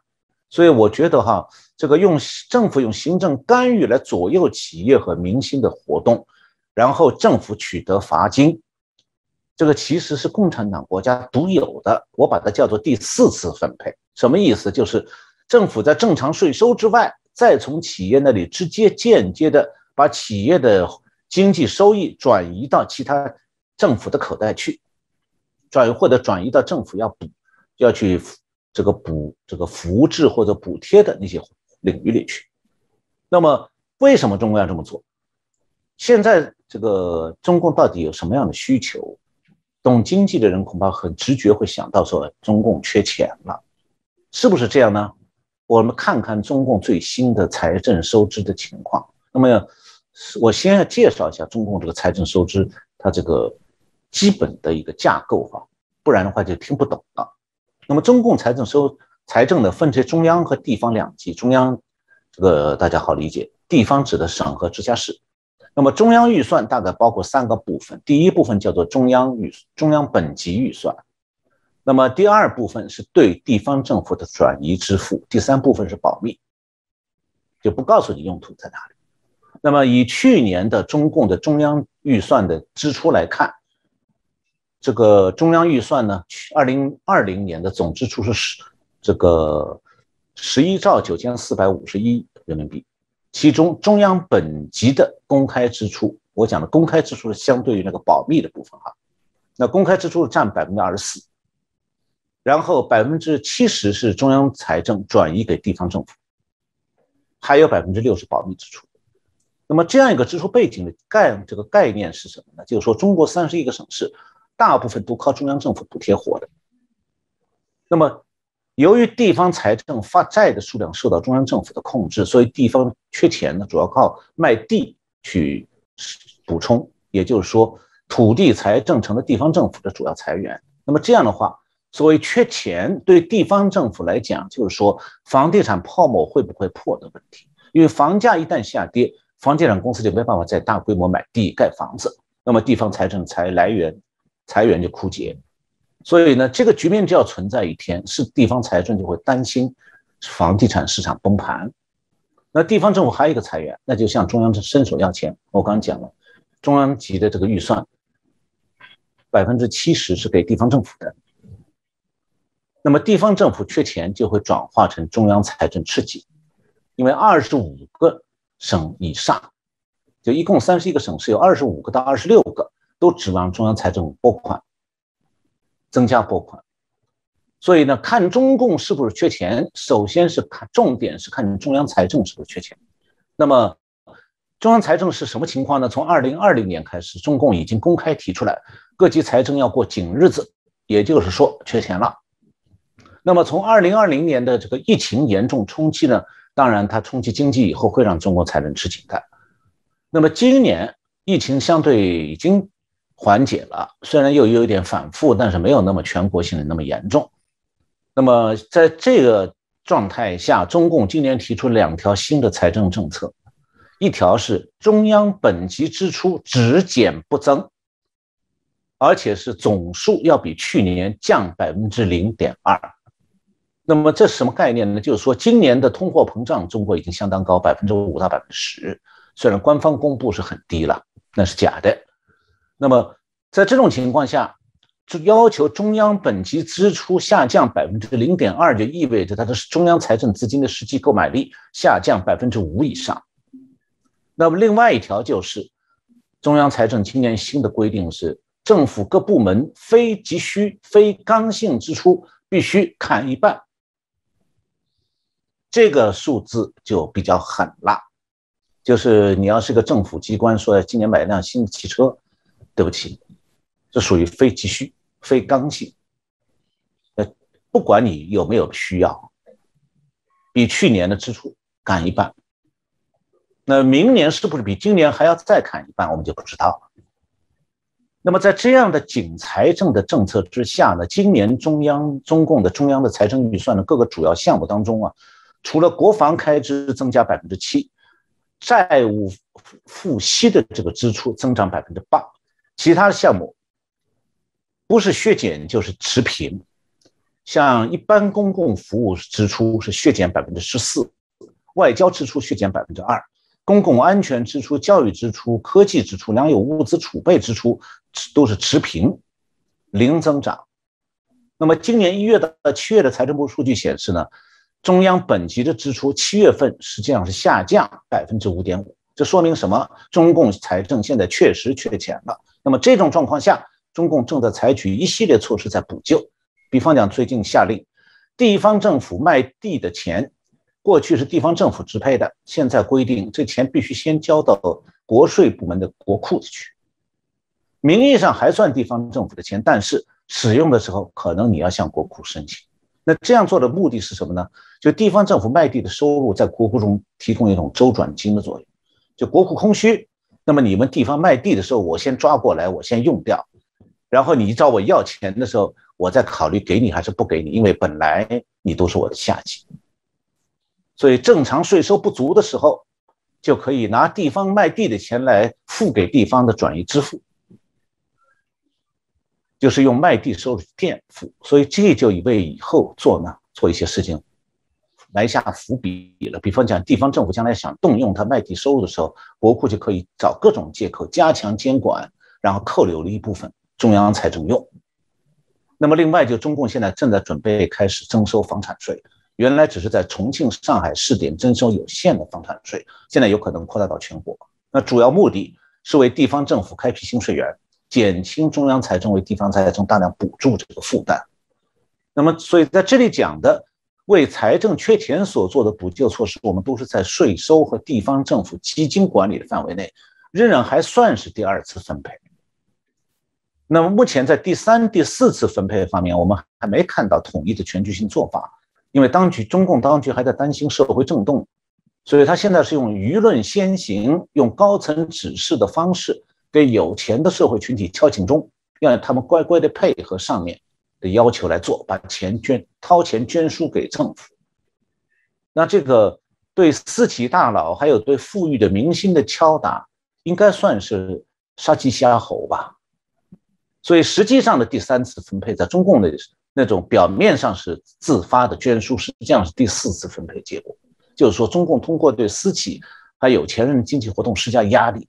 所以我觉得这个政府用行政干预来左右企业和民心的活动，然后政府取得罚金，这个其实是共产党国家独有的，我把它叫做第4次分配。什么意思？就是政府在正常税收之外，再从企业那里直接间接的把企业的经济收益转移到其他政府的口袋去，或者转移到政府要去这个扶植或者补贴的那些领域里去。那么为什么中共要这么做？现在这个中共到底有什么样的需求？懂经济的人恐怕很直觉会想到说中共缺钱了，是不是这样呢？我们看看中共最新的财政收支的情况。那么我先要介绍一下中共这个财政收支它这个基本的一个架构不然的话就听不懂了。那么中共财政呢分成中央和地方两级，中央这个大家好理解，地方指的省和直辖市。那么中央预算大概包括3个部分，第一部分叫做中央本级预算，那么第2部分是对地方政府的转移支付，第3部分是保密，就不告诉你用途在哪里。那么以去年的中共的中央预算的支出来看，这个中央预算呢，2020年的总支出是这个11兆9451亿人民币，其中中央本级的公开支出，我讲的公开支出是相对于那个保密的部分那公开支出占24%，然后70%是中央财政转移给地方政府，还有6%是保密支出。那么这样一个支出背景的这个概念是什么呢？就是说中国31个省市大部分都靠中央政府补贴活的。那么由于地方财政发债的数量受到中央政府的控制，所以地方缺钱呢，主要靠卖地去补充，也就是说土地财政成了地方政府的主要财源。那么这样的话，所谓缺钱对地方政府来讲，就是说房地产泡沫会不会破的问题。因为房价一旦下跌，房地产公司就没办法再大规模买地盖房子，那么地方财政财源就枯竭。所以呢，这个局面只要存在一天，是地方财政就会担心房地产市场崩盘。那地方政府还有一个财源，那就向中央伸手要钱。我刚刚讲了，中央级的这个预算70%是给地方政府的，那么地方政府缺钱就会转化成中央财政吃紧，因为25个省以上，就一共31个省市，有25个到26个都指望中央财政拨款，增加拨款。所以呢，看中共是不是缺钱，首先是重点是看中央财政是不是缺钱。那么中央财政是什么情况呢？从2020年开始，中共已经公开提出来，各级财政要过紧日子，也就是说缺钱了。那么从2020年的这个疫情严重冲击呢，当然它冲击经济以后会让中国财政吃紧的。那么今年疫情相对已经缓解了，虽然又有一点反复，但是没有那么全国性的那么严重。那么在这个状态下，中共今年提出2条新的财政政策，一条是中央本级支出只减不增，而且是总数要比去年降0.2%。那么这是什么概念呢？就是说今年的通货膨胀中国已经相当高，5%到10%，虽然官方公布是很低了，那是假的。那么在这种情况下，要求中央本级支出下降0.2%，就意味着它的中央财政资金的实际购买力下降5%以上。那么另外一条就是中央财政今年新的规定是，政府各部门非急需、非刚性支出必须砍一半。这个数字就比较狠了，就是你要是个政府机关说今年买一辆新的汽车，对不起，这属于非急需、非刚性。不管你有没有需要，比去年的支出砍一半。那明年是不是比今年还要再砍一半，我们就不知道了。那么在这样的紧财政的政策之下呢，今年中共的中央的财政预算的各个主要项目当中除了国防开支增加7%，债务付息的这个支出增长8%，其他的项目不是削减就是持平。像一般公共服务支出是削减14%，外交支出削减2%，公共安全支出、教育支出、科技支出、粮油物资储备支出都是持平，零增长。那么今年1月到7月的财政部数据显示呢，中央本级的支出7月份实际上是下降5.5%，这说明什么？中共财政现在确实缺钱了。那么这种状况下，中共正在采取一系列措施在补救。比方讲，最近下令地方政府卖地的钱，过去是地方政府支配的，现在规定这钱必须先交到国税部门的国库去。名义上还算地方政府的钱，但是使用的时候可能你要向国库申请。那这样做的目的是什么呢？就地方政府卖地的收入在国库中提供一种周转金的作用。就国库空虚，那么你们地方卖地的时候，我先抓过来，我先用掉，然后你找我要钱的时候，我再考虑给你还是不给你，因为本来你都是我的下级。所以正常税收不足的时候，就可以拿地方卖地的钱来付给地方的转移支付，就是用卖地收入垫付。所以这就为以后做一些事情埋下伏笔了。比方讲，地方政府将来想动用它卖地收入的时候，国库就可以找各种借口加强监管，然后扣留了一部分中央财政用。那么另外，就中共现在正在准备开始征收房产税，原来只是在重庆、上海试点征收有限的房产税，现在有可能扩大到全国。那主要目的是为地方政府开辟新税源，减轻中央财政为地方财政大量补助这个负担。那么，所以在这里讲的为财政缺钱所做的补救措施，我们都是在税收和地方政府基金管理的范围内，仍然还算是第二次分配。那么目前在第3、第4次分配方面，我们还没看到统一的全局性做法，因为中共当局还在担心社会震动，所以他现在是用舆论先行，用高层指示的方式给有钱的社会群体敲警钟，让他们乖乖的配合上面的要求来做，把掏钱捐输给政府。那这个对私企大佬还有对富裕的民心的敲打，应该算是杀鸡瞎猴吧。所以实际上的第3次分配，在中共的那种表面上是自发的捐输，实际上是第4次分配结果。就是说，中共通过对私企还有钱人的经济活动施加压力，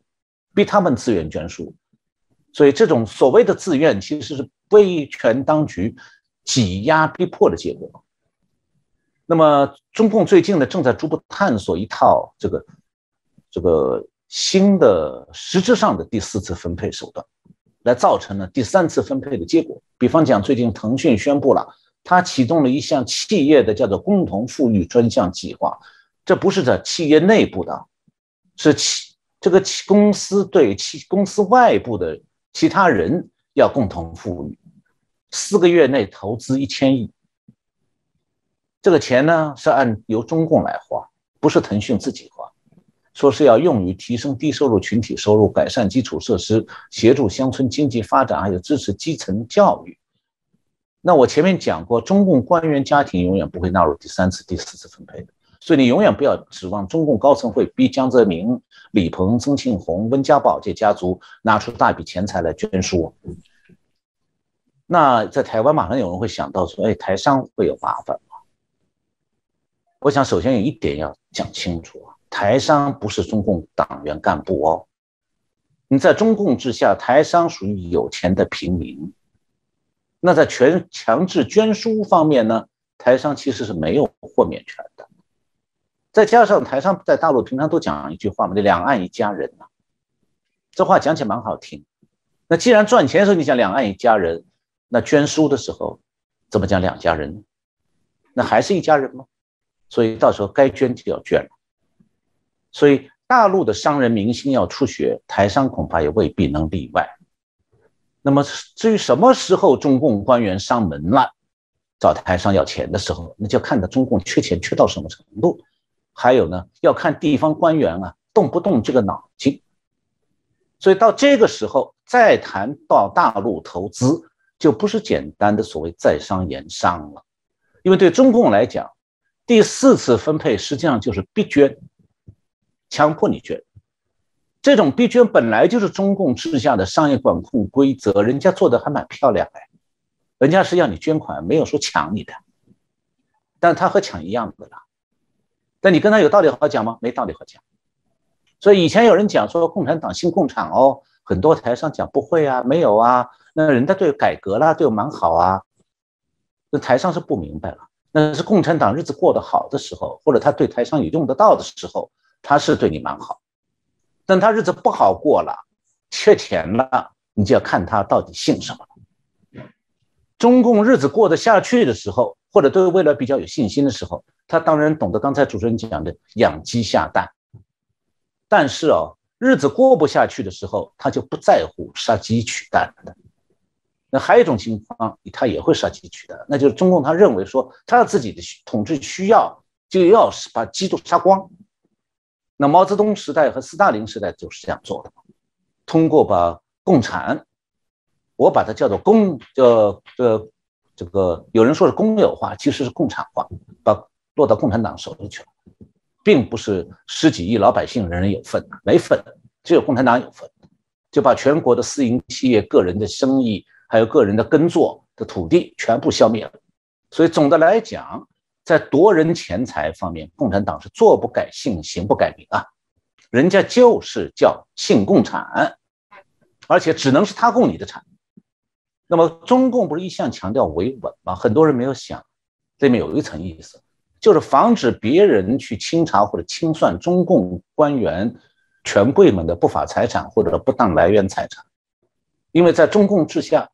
逼他们自愿捐输。所以这种所谓的自愿，其实是威权当局挤压逼迫的结果。那么中共最近呢，正在逐步探索一套这个新的实质上的第4次分配手段，来造成了第3次分配的结果。比方讲，最近腾讯宣布了，它启动了一项企业的叫做共同富裕专项计划，这不是在企业内部的，是这个公司对公司外部的其他人要共同富裕，4个月内投资1000亿。这个钱呢是由中共来花，不是腾讯自己花，说是要用于提升低收入群体收入，改善基础设施，协助乡村经济发展，还有支持基层教育。那我前面讲过，中共官员家庭永远不会纳入第3次、第4次分配的，所以你永远不要指望中共高层会逼江泽民、李鹏、曾庆红、温家宝这家族拿出大笔钱财来捐输。那在台湾马上有人会想到说，台商会有麻烦吗？我想首先有一点要讲清楚，台商不是中共党员干部哦。你在中共之下，台商属于有钱的平民。那在强制捐输方面呢，台商其实是没有豁免权的。再加上台商在大陆平常都讲一句话嘛，这两岸一家人啊，这话讲起来蛮好听。那既然赚钱的时候你讲两岸一家人，那捐输的时候怎么讲两家人呢？那还是一家人吗？所以到时候该捐就要捐了。所以大陆的商人明星要出血，台商恐怕也未必能例外。那么至于什么时候中共官员上门了，找台商要钱的时候，那就看到中共缺钱缺到什么程度。还有呢，要看地方官员啊动不动这个脑筋。所以到这个时候再谈到大陆投资，就不是简单的所谓在商言商了。因为对中共来讲，第4次分配实际上就是逼捐，强迫你捐。这种逼捐本来就是中共治下的商业管控规则，人家做的还蛮漂亮哎，人家是要你捐款，没有说抢你的，但他和抢一样的啦。但你跟他有道理好讲吗？没道理好讲。所以以前有人讲说共产党兴共产哦，很多台上讲不会啊，没有啊，那人家对改革啦，对我蛮好啊，那台上是不明白了。那是共产党日子过得好的时候，或者他对台上也用得到的时候，他是对你蛮好。但他日子不好过了，缺钱了，你就要看他到底姓什么了。中共日子过得下去的时候，或者对未来比较有信心的时候，他当然懂得刚才主持人讲的养鸡下蛋。但是日子过不下去的时候，他就不在乎杀鸡取蛋了的。那还有一种情况，他也会杀鸡取蛋，那就是中共他认为说他自己的统治需要，就要把鸡都杀光。那毛泽东时代和斯大林时代就是这样做的，通过把共产，我把它叫做这个有人说是公有化，其实是共产化，把落到共产党手里去了，并不是10几亿老百姓人人有份，没份，只有共产党有份，就把全国的私营企业、个人的生意，还有个人的耕作的土地全部消灭了。所以总的来讲，在夺人钱财方面，共产党是坐不改姓，行不改名啊，人家就是叫姓共产，而且只能是他共你的产。那么中共不是一向强调维稳吗？很多人没有想，这里面有一层意思，就是防止别人去清查或者清算中共官员、权贵们的不法财产或者不当来源财产。因为在中共治下，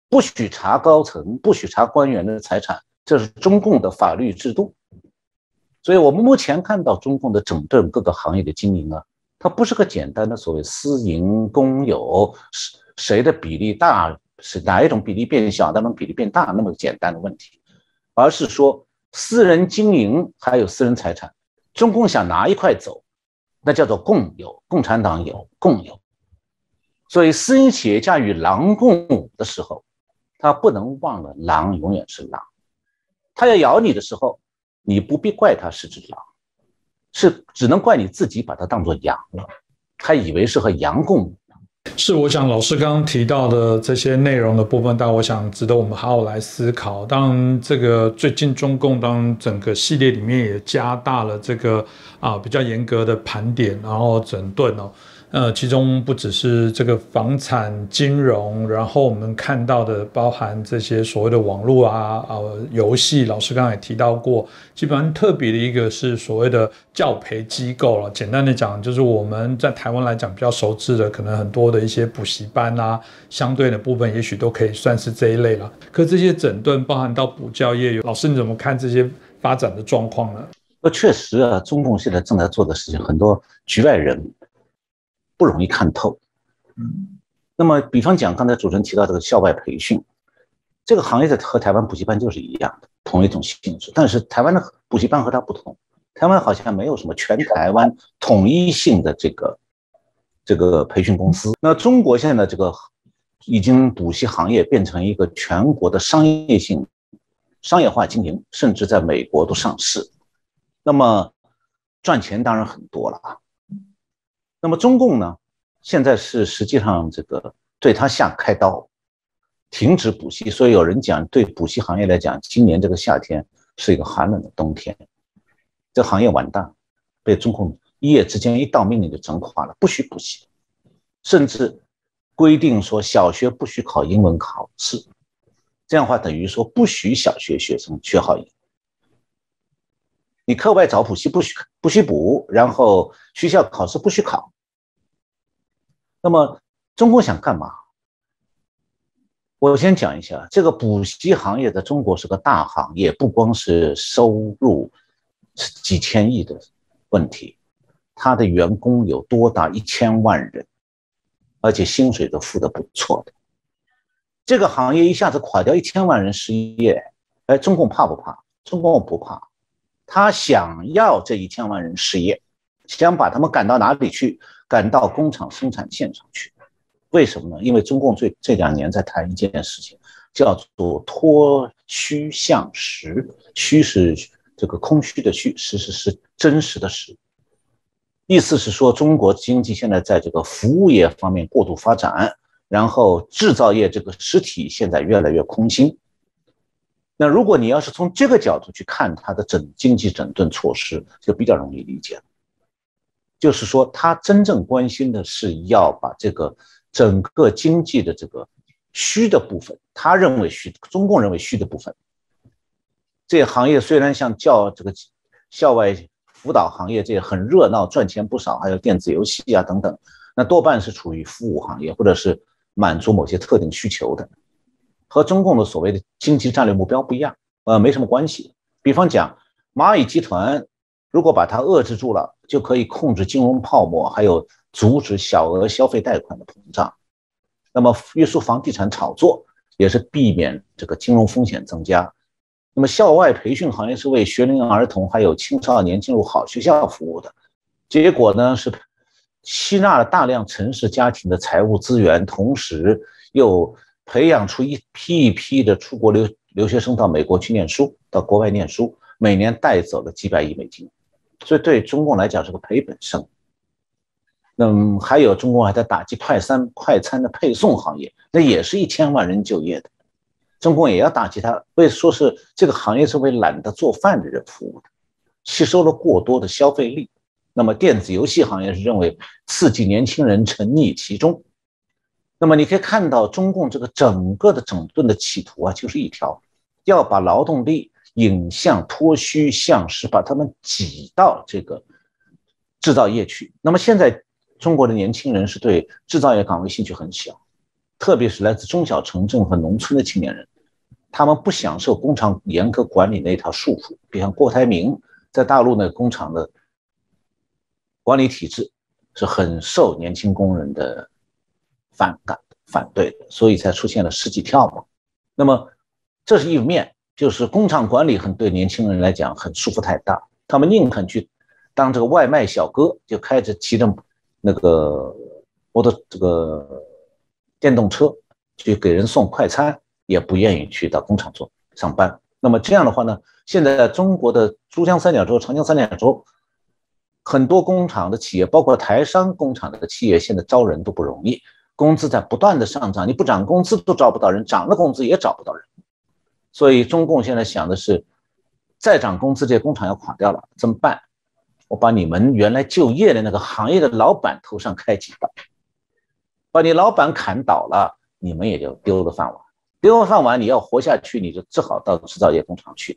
不许查高层，不许查官员的财产，这是中共的法律制度。所以我们目前看到中共的整顿各个行业的经营啊，它不是个简单的所谓私营公有，谁的比例大，是哪一种比例变小，哪种比例变大那么简单的问题，而是说私人经营还有私人财产，中共想拿一块走，那叫做共有，共产党有共有。所以私营企业家与狼共舞的时候，他不能忘了狼永远是狼，他要咬你的时候，你不必怪他是只狼，是只能怪你自己把它当作羊了，还以为是和羊共舞。是，我想老师刚刚提到的这些内容的部分，但我想值得我们好好来思考。当然，这个最近中共当然整个系列里面也加大了这个比较严格的盘点，然后整顿哦。其中不只是这个房产、金融，然后我们看到的包含这些所谓的网络游戏，老师刚才也提到过，基本上特别的一个是所谓的教培机构了。简单的讲，就是我们在台湾来讲比较熟知的，可能很多的一些补习班相对的部分也许都可以算是这一类了。可这些整顿包含到补教业，老师你怎么看这些发展的状况呢？确实啊，中共现在正在做的事情，很多局外人不容易看透。那么比方讲，刚才主持人提到这个校外培训，这个行业和台湾补习班就是一样的，同一种性质。但是台湾的补习班和它不同，台湾好像没有什么全台湾统一性的这个培训公司。那中国现在这个已经补习行业变成一个全国的商业化经营，甚至在美国都上市。那么赚钱当然很多了啊。那么中共呢，现在是实际上这个对他下开刀，停止补习。所以有人讲，对补习行业来讲，今年这个夏天是一个寒冷的冬天，这行业完蛋，被中共一夜之间一道命令就整垮了，不许补习，甚至规定说小学不许考英文考试，这样的话等于说不许小学学生学好英文。你课外找补习不许补，然后学校考试不许考。那么中共想干嘛？我先讲一下，这个补习行业在中国是个大行业，不光是收入几千亿的问题，它的员工有多达1000万人，而且薪水都付得不错的。这个行业一下子垮掉1000万人失业，中共怕不怕？中共不怕。他想要这1000万人失业，想把他们赶到哪里去？赶到工厂生产线上去。为什么呢？因为中共这2年在谈一件事情，叫做脱虚向实。虚是这个空虚的虚，实是真实的实。意思是说，中国经济现在在这个服务业方面过度发展，然后制造业这个实体现在越来越空心。那如果你要是从这个角度去看它的经济整顿措施，就比较容易理解了。就是说，他真正关心的是要把这个整个经济的这个虚的部分，他认为虚，中共认为虚的部分，这些行业虽然像这个校外辅导行业这些很热闹，赚钱不少，还有电子游戏啊等等，那多半是处于服务行业或者是满足某些特定需求的，和中共的所谓的经济战略目标不一样，没什么关系。比方讲，蚂蚁集团如果把它遏制住了，就可以控制金融泡沫，还有阻止小额消费贷款的膨胀。那么约束房地产炒作，也是避免这个金融风险增加。那么校外培训行业是为学龄儿童还有青少年进入好学校服务的，结果呢是吸纳了大量城市家庭的财务资源，同时又培养出一批的出国留学生到美国去念书，到国外念书，每年带走了几百亿美金。所以对中共来讲是个赔本生。那么还有中共还在打击快餐的配送行业，那也是1000万人就业的，中共也要打击它，为说是这个行业是为懒得做饭的人服务的，吸收了过多的消费力。那么电子游戏行业是认为刺激年轻人沉溺其中。那么你可以看到中共这个整个的整顿的企图啊，就是一条，要把劳动力引向脱虚向实，把他们挤到这个制造业去。那么现在中国的年轻人是对制造业岗位兴趣很小，特别是来自中小城镇和农村的青年人，他们不享受工厂严格管理那一套束缚。比方郭台铭在大陆那个工厂的管理体制是很受年轻工人的反对的，所以才出现了世纪跳嘛。那么这是一面，就是工厂管理对年轻人来讲很束缚太大，他们宁肯去当这个外卖小哥，就开着骑着那个这个电动车去给人送快餐，也不愿意去到工厂上班。那么这样的话呢，现在中国的珠江三角洲、长江三角洲很多工厂的企业，包括台商工厂的企业，现在招人都不容易，工资在不断的上涨，你不涨工资都招不到人，涨了工资也找不到人。所以中共现在想的是，再涨工资这些工厂要垮掉了，怎么办？我把你们原来就业的那个行业的老板头上开几刀，把你老板砍倒了，你们也就丢了饭碗。丢了饭碗，你要活下去，你就只好到制造业工厂去。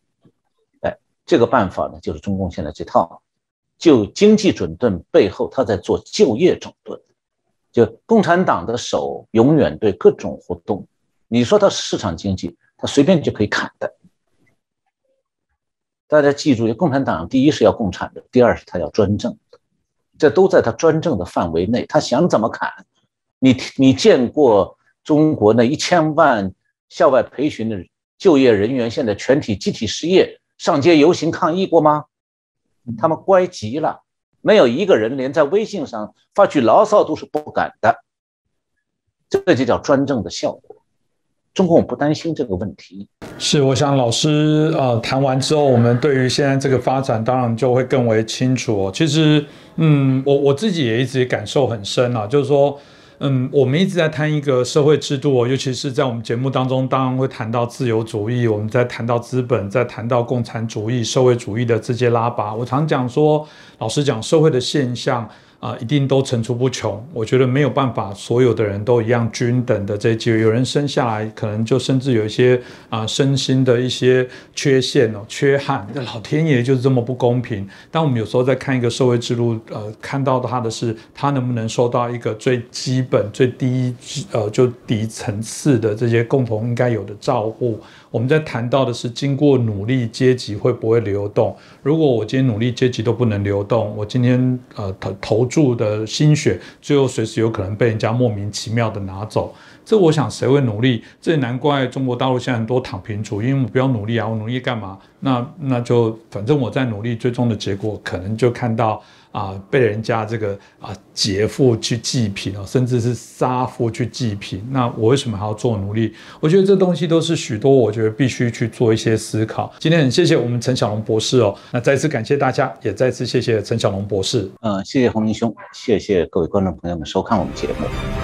这个办法呢，就是中共现在这套就经济整顿背后，他在做就业整顿。就共产党的手永远对各种活动，你说它是市场经济，它随便就可以砍的。大家记住，共产党第一是要共产的，第二是他要专政的，这都在他专政的范围内，他想怎么砍。你见过中国那1000万校外培训的就业人员现在全体集体失业，上街游行抗议过吗？他们乖极了，没有一个人连在微信上发句牢骚都是不敢的，这就叫专政的效果。中共不担心这个问题。是，我想老师谈完之后，我们对于现在这个发展当然就会更为清楚哦。其实，我自己也一直感受很深啊，就是说，我们一直在谈一个社会制度哦，尤其是在我们节目当中，当然会谈到自由主义，我们在谈到资本，在谈到共产主义、社会主义的这些拉拔。我常讲说，老实讲，社会的现象一定都层出不穷。我觉得没有办法所有的人都一样均等的这机会，有人生下来可能就甚至有一些身心的一些缺陷哦、缺憾，老天爷就是这么不公平。但我们有时候在看一个社会制度，看到他的是他能不能受到一个最基本、最低就底层次的这些共同应该有的照顾。我们在谈到的是经过努力阶级会不会流动。如果我今天努力阶级都不能流动，我今天投注的心血最后随时有可能被人家莫名其妙的拿走。这我想谁会努力？这也难怪中国大陆现在很多躺平族，因为我不要努力啊，我努力干嘛？那就反正我在努力，最终的结果可能就看到被人家这个劫富去济贫甚至是杀富去济贫。那我为什么还要做努力？我觉得这东西都是许多我觉得必须去做一些思考。今天很谢谢我们陈小龙博士那再次感谢大家，也再次谢谢陈小龙博士。谢谢洪明兄，谢谢各位观众朋友们收看我们节目。